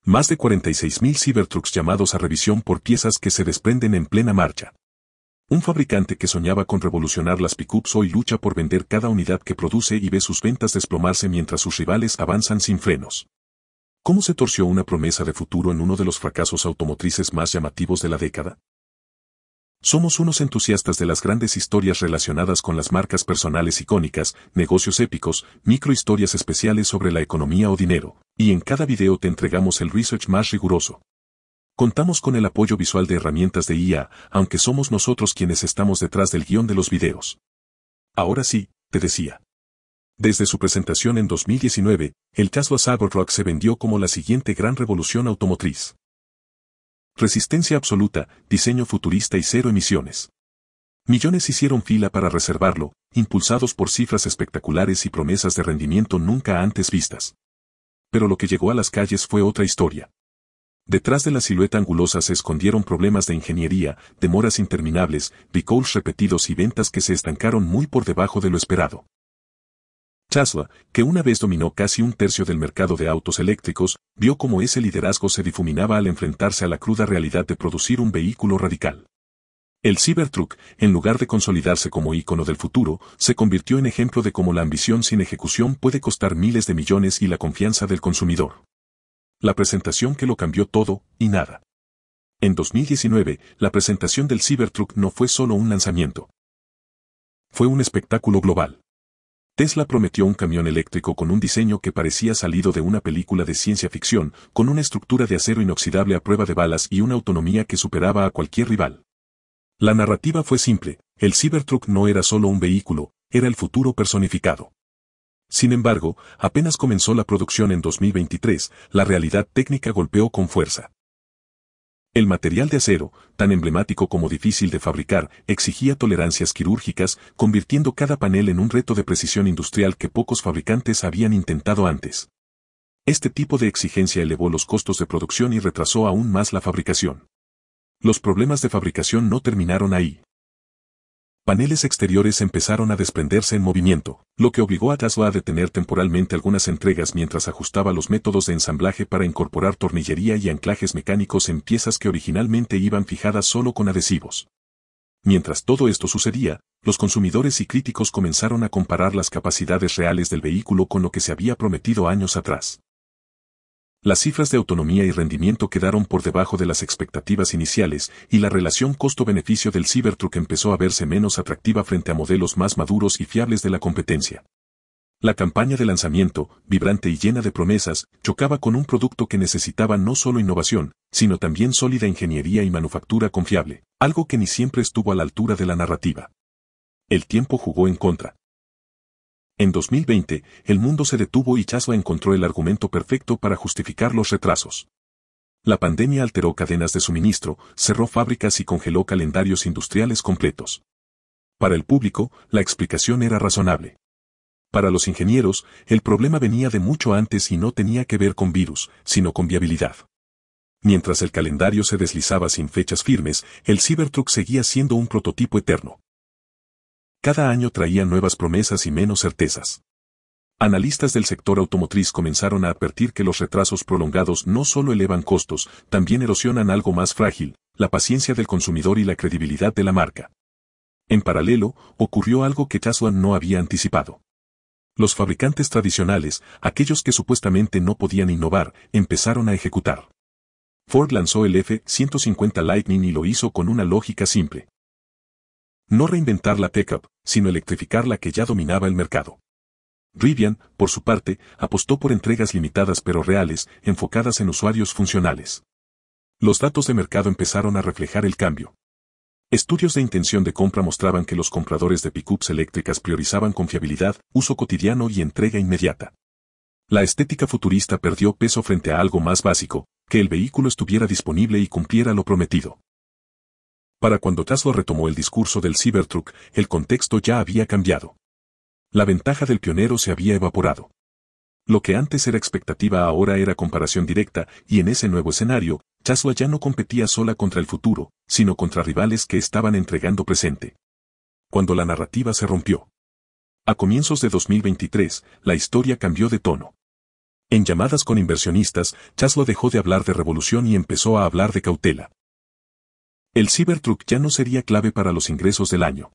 Más de 46.000 Cybertrucks llamados a revisión por piezas que se desprenden en plena marcha. Un fabricante que soñaba con revolucionar las pickups hoy lucha por vender cada unidad que produce y ve sus ventas desplomarse mientras sus rivales avanzan sin frenos. ¿Cómo se torció una promesa de futuro en uno de los fracasos automotrices más llamativos de la década? Somos unos entusiastas de las grandes historias relacionadas con las marcas personales icónicas, negocios épicos, microhistorias especiales sobre la economía o dinero, y en cada video te entregamos el research más riguroso. Contamos con el apoyo visual de herramientas de IA, aunque somos nosotros quienes estamos detrás del guión de los videos. Ahora sí, te decía. Desde su presentación en 2019, el Tesla Cybertruck se vendió como la siguiente gran revolución automotriz. Resistencia absoluta, diseño futurista y cero emisiones. Millones hicieron fila para reservarlo, impulsados por cifras espectaculares y promesas de rendimiento nunca antes vistas. Pero lo que llegó a las calles fue otra historia. Detrás de la silueta angulosa se escondieron problemas de ingeniería, demoras interminables, recalls repetidos y ventas que se estancaron muy por debajo de lo esperado. Tesla, que una vez dominó casi un tercio del mercado de autos eléctricos, vio cómo ese liderazgo se difuminaba al enfrentarse a la cruda realidad de producir un vehículo radical. El Cybertruck, en lugar de consolidarse como ícono del futuro, se convirtió en ejemplo de cómo la ambición sin ejecución puede costar miles de millones y la confianza del consumidor. La presentación que lo cambió todo, y nada. En 2019, la presentación del Cybertruck no fue solo un lanzamiento. Fue un espectáculo global. Tesla prometió un camión eléctrico con un diseño que parecía salido de una película de ciencia ficción, con una estructura de acero inoxidable a prueba de balas y una autonomía que superaba a cualquier rival. La narrativa fue simple, el Cybertruck no era solo un vehículo, era el futuro personificado. Sin embargo, apenas comenzó la producción en 2023, la realidad técnica golpeó con fuerza. El material de acero, tan emblemático como difícil de fabricar, exigía tolerancias quirúrgicas, convirtiendo cada panel en un reto de precisión industrial que pocos fabricantes habían intentado antes. Este tipo de exigencia elevó los costos de producción y retrasó aún más la fabricación. Los problemas de fabricación no terminaron ahí. Paneles exteriores empezaron a desprenderse en movimiento, lo que obligó a Tesla a detener temporalmente algunas entregas mientras ajustaba los métodos de ensamblaje para incorporar tornillería y anclajes mecánicos en piezas que originalmente iban fijadas solo con adhesivos. Mientras todo esto sucedía, los consumidores y críticos comenzaron a comparar las capacidades reales del vehículo con lo que se había prometido años atrás. Las cifras de autonomía y rendimiento quedaron por debajo de las expectativas iniciales, y la relación costo-beneficio del Cybertruck empezó a verse menos atractiva frente a modelos más maduros y fiables de la competencia. La campaña de lanzamiento, vibrante y llena de promesas, chocaba con un producto que necesitaba no solo innovación, sino también sólida ingeniería y manufactura confiable, algo que ni siempre estuvo a la altura de la narrativa. El tiempo jugó en contra. En 2020, el mundo se detuvo y Tesla encontró el argumento perfecto para justificar los retrasos. La pandemia alteró cadenas de suministro, cerró fábricas y congeló calendarios industriales completos. Para el público, la explicación era razonable. Para los ingenieros, el problema venía de mucho antes y no tenía que ver con virus, sino con viabilidad. Mientras el calendario se deslizaba sin fechas firmes, el Cybertruck seguía siendo un prototipo eterno. Cada año traía nuevas promesas y menos certezas. Analistas del sector automotriz comenzaron a advertir que los retrasos prolongados no solo elevan costos, también erosionan algo más frágil, la paciencia del consumidor y la credibilidad de la marca. En paralelo, ocurrió algo que Tesla no había anticipado. Los fabricantes tradicionales, aquellos que supuestamente no podían innovar, empezaron a ejecutar. Ford lanzó el F-150 Lightning y lo hizo con una lógica simple. No reinventar la pickup, sino electrificar la que ya dominaba el mercado. Rivian, por su parte, apostó por entregas limitadas pero reales, enfocadas en usuarios funcionales. Los datos de mercado empezaron a reflejar el cambio. Estudios de intención de compra mostraban que los compradores de pickups eléctricas priorizaban confiabilidad, uso cotidiano y entrega inmediata. La estética futurista perdió peso frente a algo más básico, que el vehículo estuviera disponible y cumpliera lo prometido. Para cuando Tesla retomó el discurso del Cybertruck, el contexto ya había cambiado. La ventaja del pionero se había evaporado. Lo que antes era expectativa ahora era comparación directa, y en ese nuevo escenario, Tesla ya no competía sola contra el futuro, sino contra rivales que estaban entregando presente. Cuando la narrativa se rompió. A comienzos de 2023, la historia cambió de tono. En llamadas con inversionistas, Tesla dejó de hablar de revolución y empezó a hablar de cautela. El Cybertruck ya no sería clave para los ingresos del año.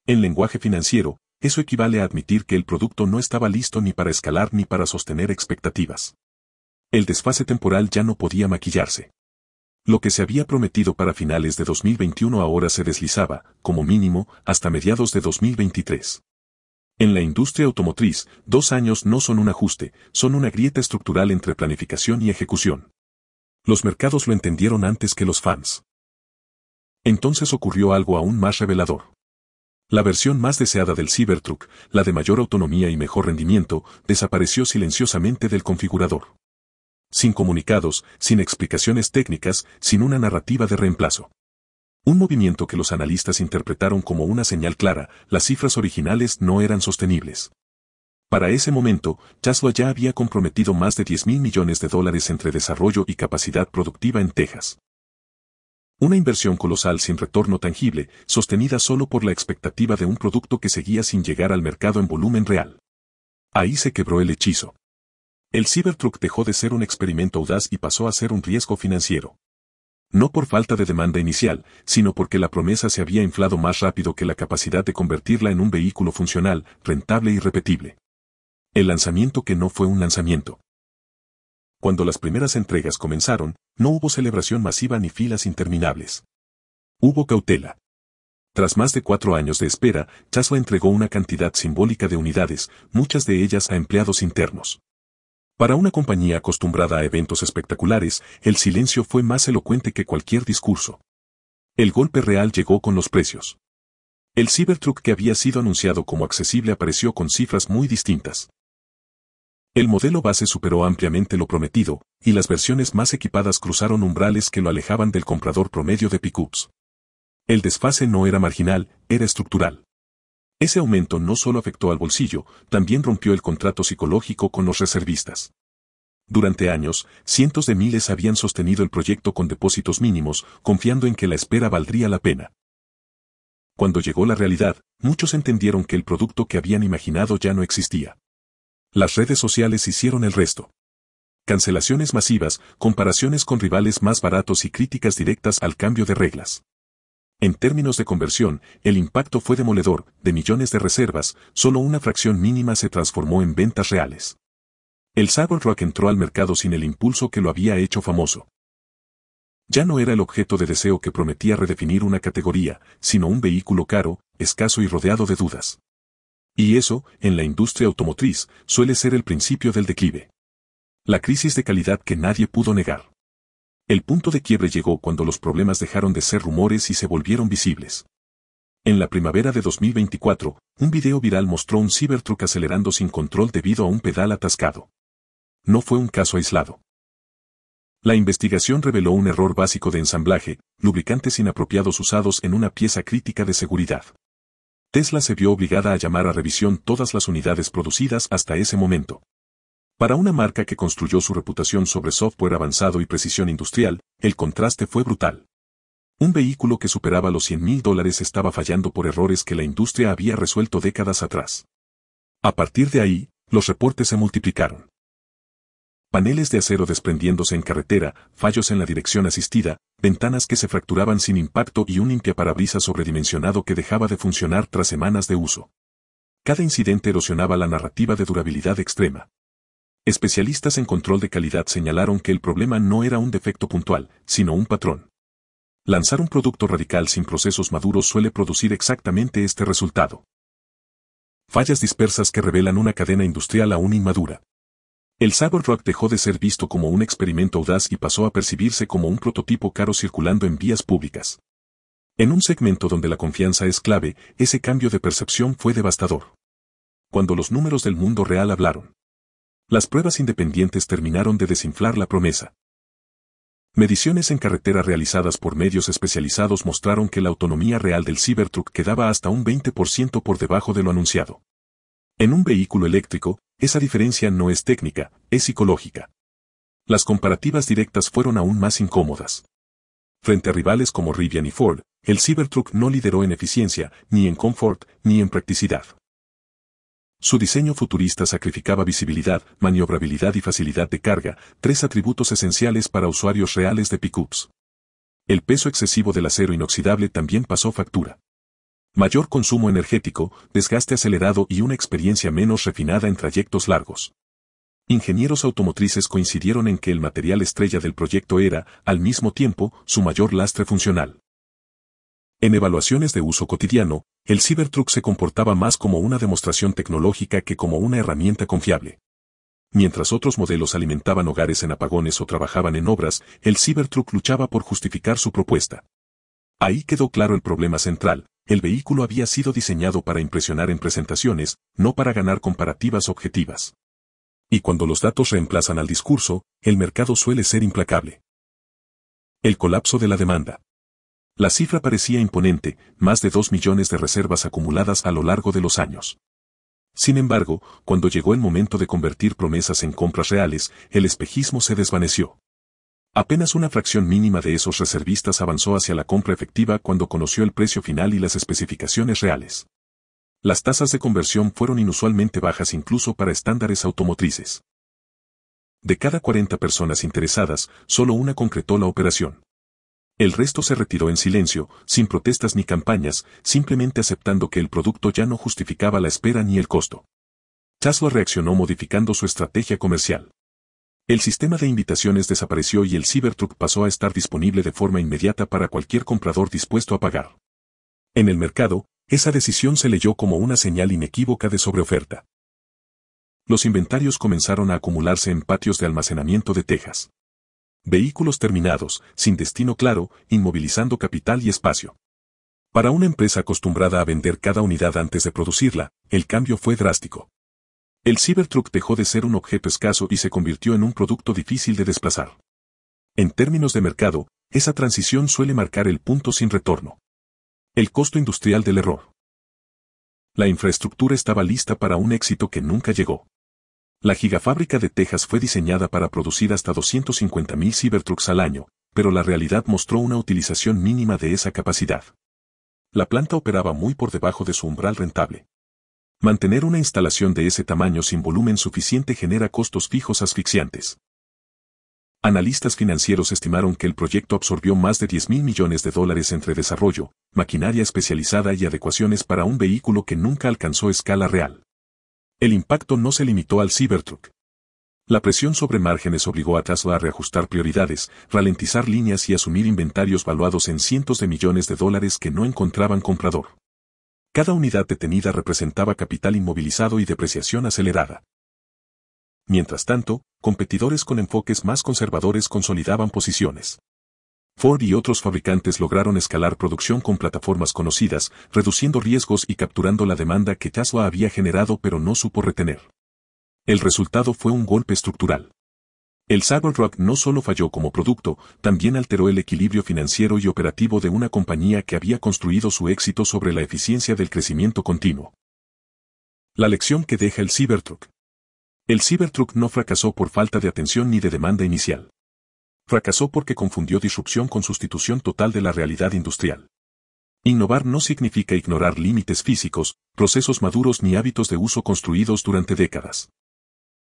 En lenguaje financiero, eso equivale a admitir que el producto no estaba listo ni para escalar ni para sostener expectativas. El desfase temporal ya no podía maquillarse. Lo que se había prometido para finales de 2021 ahora se deslizaba, como mínimo, hasta mediados de 2023. En la industria automotriz, 2 años no son un ajuste, son una grieta estructural entre planificación y ejecución. Los mercados lo entendieron antes que los fans. Entonces ocurrió algo aún más revelador. La versión más deseada del Cybertruck, la de mayor autonomía y mejor rendimiento, desapareció silenciosamente del configurador. Sin comunicados, sin explicaciones técnicas, sin una narrativa de reemplazo. Un movimiento que los analistas interpretaron como una señal clara, las cifras originales no eran sostenibles. Para ese momento, Tesla ya había comprometido más de $10.000 millones entre desarrollo y capacidad productiva en Texas. Una inversión colosal sin retorno tangible, sostenida solo por la expectativa de un producto que seguía sin llegar al mercado en volumen real. Ahí se quebró el hechizo. El Cybertruck dejó de ser un experimento audaz y pasó a ser un riesgo financiero. No por falta de demanda inicial, sino porque la promesa se había inflado más rápido que la capacidad de convertirla en un vehículo funcional, rentable y repetible. El lanzamiento que no fue un lanzamiento. Cuando las primeras entregas comenzaron, no hubo celebración masiva ni filas interminables. Hubo cautela. Tras más de 4 años de espera, Tesla entregó una cantidad simbólica de unidades, muchas de ellas a empleados internos. Para una compañía acostumbrada a eventos espectaculares, el silencio fue más elocuente que cualquier discurso. El golpe real llegó con los precios. El Cybertruck que había sido anunciado como accesible apareció con cifras muy distintas. El modelo base superó ampliamente lo prometido, y las versiones más equipadas cruzaron umbrales que lo alejaban del comprador promedio de pickups. El desfase no era marginal, era estructural. Ese aumento no solo afectó al bolsillo, también rompió el contrato psicológico con los reservistas. Durante años, cientos de miles habían sostenido el proyecto con depósitos mínimos, confiando en que la espera valdría la pena. Cuando llegó la realidad, muchos entendieron que el producto que habían imaginado ya no existía. Las redes sociales hicieron el resto. Cancelaciones masivas, comparaciones con rivales más baratos y críticas directas al cambio de reglas. En términos de conversión, el impacto fue demoledor, de millones de reservas, solo una fracción mínima se transformó en ventas reales. El Cybertruck entró al mercado sin el impulso que lo había hecho famoso. Ya no era el objeto de deseo que prometía redefinir una categoría, sino un vehículo caro, escaso y rodeado de dudas. Y eso, en la industria automotriz, suele ser el principio del declive. La crisis de calidad que nadie pudo negar. El punto de quiebre llegó cuando los problemas dejaron de ser rumores y se volvieron visibles. En la primavera de 2024, un video viral mostró un Cybertruck acelerando sin control debido a un pedal atascado. No fue un caso aislado. La investigación reveló un error básico de ensamblaje, lubricantes inapropiados usados en una pieza crítica de seguridad. Tesla se vio obligada a llamar a revisión todas las unidades producidas hasta ese momento. Para una marca que construyó su reputación sobre software avanzado y precisión industrial, el contraste fue brutal. Un vehículo que superaba los $100.000 estaba fallando por errores que la industria había resuelto décadas atrás. A partir de ahí, los reportes se multiplicaron. Paneles de acero desprendiéndose en carretera, fallos en la dirección asistida, ventanas que se fracturaban sin impacto y un limpiaparabrisas sobredimensionado que dejaba de funcionar tras semanas de uso. Cada incidente erosionaba la narrativa de durabilidad extrema. Especialistas en control de calidad señalaron que el problema no era un defecto puntual, sino un patrón. Lanzar un producto radical sin procesos maduros suele producir exactamente este resultado. Fallas dispersas que revelan una cadena industrial aún inmadura. El Cybertruck dejó de ser visto como un experimento audaz y pasó a percibirse como un prototipo caro circulando en vías públicas. En un segmento donde la confianza es clave, ese cambio de percepción fue devastador. Cuando los números del mundo real hablaron. Las pruebas independientes terminaron de desinflar la promesa. Mediciones en carretera realizadas por medios especializados mostraron que la autonomía real del Cybertruck quedaba hasta un 20% por debajo de lo anunciado. En un vehículo eléctrico, esa diferencia no es técnica, es psicológica. Las comparativas directas fueron aún más incómodas. Frente a rivales como Rivian y Ford, el Cybertruck no lideró en eficiencia, ni en confort, ni en practicidad. Su diseño futurista sacrificaba visibilidad, maniobrabilidad y facilidad de carga, tres atributos esenciales para usuarios reales de pickups. El peso excesivo del acero inoxidable también pasó factura. Mayor consumo energético, desgaste acelerado y una experiencia menos refinada en trayectos largos. Ingenieros automotrices coincidieron en que el material estrella del proyecto era, al mismo tiempo, su mayor lastre funcional. En evaluaciones de uso cotidiano, el Cybertruck se comportaba más como una demostración tecnológica que como una herramienta confiable. Mientras otros modelos alimentaban hogares en apagones o trabajaban en obras, el Cybertruck luchaba por justificar su propuesta. Ahí quedó claro el problema central: el vehículo había sido diseñado para impresionar en presentaciones, no para ganar comparativas objetivas. Y cuando los datos reemplazan al discurso, el mercado suele ser implacable. El colapso de la demanda. La cifra parecía imponente, más de 2 millones de reservas acumuladas a lo largo de los años. Sin embargo, cuando llegó el momento de convertir promesas en compras reales, el espejismo se desvaneció. Apenas una fracción mínima de esos reservistas avanzó hacia la compra efectiva cuando conoció el precio final y las especificaciones reales. Las tasas de conversión fueron inusualmente bajas incluso para estándares automotrices. De cada 40 personas interesadas, solo una concretó la operación. El resto se retiró en silencio, sin protestas ni campañas, simplemente aceptando que el producto ya no justificaba la espera ni el costo. Tesla reaccionó modificando su estrategia comercial. El sistema de invitaciones desapareció y el Cybertruck pasó a estar disponible de forma inmediata para cualquier comprador dispuesto a pagar. En el mercado, esa decisión se leyó como una señal inequívoca de sobreoferta. Los inventarios comenzaron a acumularse en patios de almacenamiento de Texas. Vehículos terminados, sin destino claro, inmovilizando capital y espacio. Para una empresa acostumbrada a vender cada unidad antes de producirla, el cambio fue drástico. El Cybertruck dejó de ser un objeto escaso y se convirtió en un producto difícil de desplazar. En términos de mercado, esa transición suele marcar el punto sin retorno. El costo industrial del error. La infraestructura estaba lista para un éxito que nunca llegó. La gigafábrica de Texas fue diseñada para producir hasta 250,000 Cybertrucks al año, pero la realidad mostró una utilización mínima de esa capacidad. La planta operaba muy por debajo de su umbral rentable. Mantener una instalación de ese tamaño sin volumen suficiente genera costos fijos asfixiantes. Analistas financieros estimaron que el proyecto absorbió más de $10,000 millones entre desarrollo, maquinaria especializada y adecuaciones para un vehículo que nunca alcanzó escala real. El impacto no se limitó al Cybertruck. La presión sobre márgenes obligó a Tesla a reajustar prioridades, ralentizar líneas y asumir inventarios valuados en cientos de millones de dólares que no encontraban comprador. Cada unidad detenida representaba capital inmovilizado y depreciación acelerada. Mientras tanto, competidores con enfoques más conservadores consolidaban posiciones. Ford y otros fabricantes lograron escalar producción con plataformas conocidas, reduciendo riesgos y capturando la demanda que Tesla había generado pero no supo retener. El resultado fue un golpe estructural. El Cybertruck no solo falló como producto, también alteró el equilibrio financiero y operativo de una compañía que había construido su éxito sobre la eficiencia del crecimiento continuo. La lección que deja el Cybertruck. El Cybertruck no fracasó por falta de atención ni de demanda inicial. Fracasó porque confundió disrupción con sustitución total de la realidad industrial. Innovar no significa ignorar límites físicos, procesos maduros ni hábitos de uso construidos durante décadas.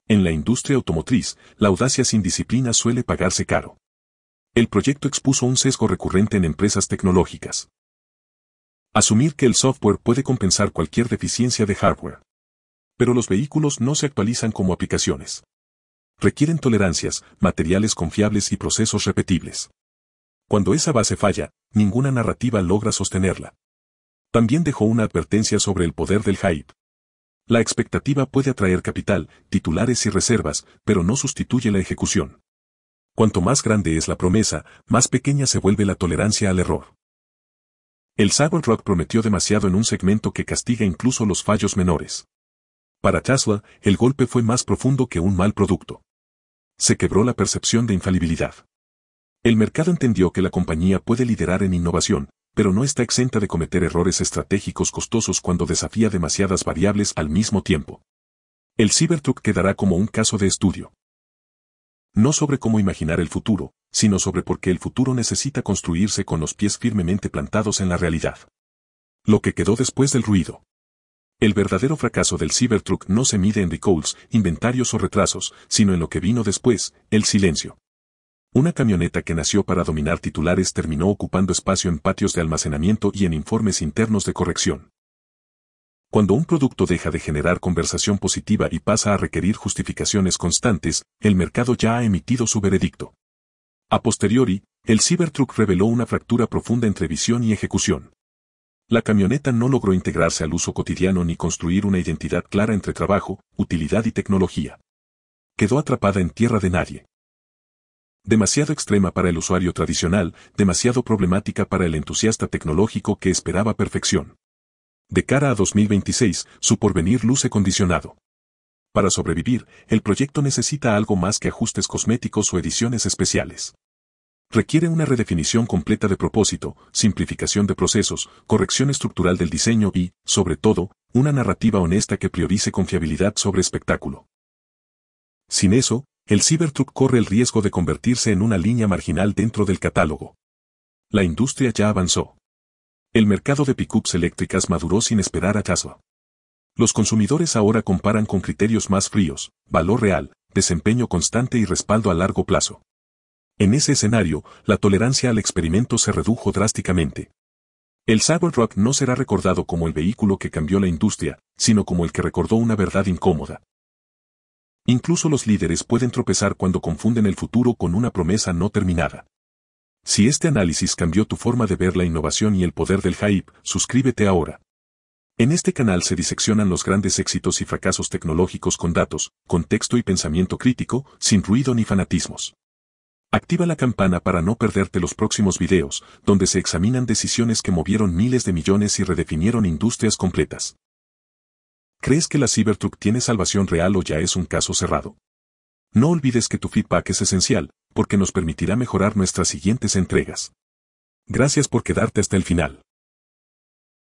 En la industria automotriz, la audacia sin disciplina suele pagarse caro. El proyecto expuso un sesgo recurrente en empresas tecnológicas. Asumir que el software puede compensar cualquier deficiencia de hardware. Pero los vehículos no se actualizan como aplicaciones. Requieren tolerancias, materiales confiables y procesos repetibles. Cuando esa base falla, ninguna narrativa logra sostenerla. También dejó una advertencia sobre el poder del hype. La expectativa puede atraer capital, titulares y reservas, pero no sustituye la ejecución. Cuanto más grande es la promesa, más pequeña se vuelve la tolerancia al error. El Cybertruck prometió demasiado en un segmento que castiga incluso los fallos menores. Para Tesla, el golpe fue más profundo que un mal producto. Se quebró la percepción de infalibilidad. El mercado entendió que la compañía puede liderar en innovación, pero no está exenta de cometer errores estratégicos costosos cuando desafía demasiadas variables al mismo tiempo. El Cybertruck quedará como un caso de estudio. No sobre cómo imaginar el futuro, sino sobre por qué el futuro necesita construirse con los pies firmemente plantados en la realidad. Lo que quedó después del ruido. El verdadero fracaso del Cybertruck no se mide en recalls, inventarios o retrasos, sino en lo que vino después, el silencio. Una camioneta que nació para dominar titulares terminó ocupando espacio en patios de almacenamiento y en informes internos de corrección. Cuando un producto deja de generar conversación positiva y pasa a requerir justificaciones constantes, el mercado ya ha emitido su veredicto. A posteriori, el Cybertruck reveló una fractura profunda entre visión y ejecución. La camioneta no logró integrarse al uso cotidiano ni construir una identidad clara entre trabajo, utilidad y tecnología. Quedó atrapada en tierra de nadie. Demasiado extrema para el usuario tradicional, demasiado problemática para el entusiasta tecnológico que esperaba perfección. De cara a 2026, su porvenir luce condicionado. Para sobrevivir, el proyecto necesita algo más que ajustes cosméticos o ediciones especiales. Requiere una redefinición completa de propósito, simplificación de procesos, corrección estructural del diseño y, sobre todo, una narrativa honesta que priorice confiabilidad sobre espectáculo. Sin eso, el Cybertruck corre el riesgo de convertirse en una línea marginal dentro del catálogo. La industria ya avanzó. El mercado de pickups eléctricas maduró sin esperar a Tesla. Los consumidores ahora comparan con criterios más fríos, valor real, desempeño constante y respaldo a largo plazo. En ese escenario, la tolerancia al experimento se redujo drásticamente. El Cybertruck no será recordado como el vehículo que cambió la industria, sino como el que recordó una verdad incómoda. Incluso los líderes pueden tropezar cuando confunden el futuro con una promesa no terminada. Si este análisis cambió tu forma de ver la innovación y el poder del hype, suscríbete ahora. En este canal se diseccionan los grandes éxitos y fracasos tecnológicos con datos, contexto y pensamiento crítico, sin ruido ni fanatismos. Activa la campana para no perderte los próximos videos, donde se examinan decisiones que movieron miles de millones y redefinieron industrias completas. ¿Crees que la Cybertruck tiene salvación real o ya es un caso cerrado? No olvides que tu feedback es esencial, porque nos permitirá mejorar nuestras siguientes entregas. Gracias por quedarte hasta el final.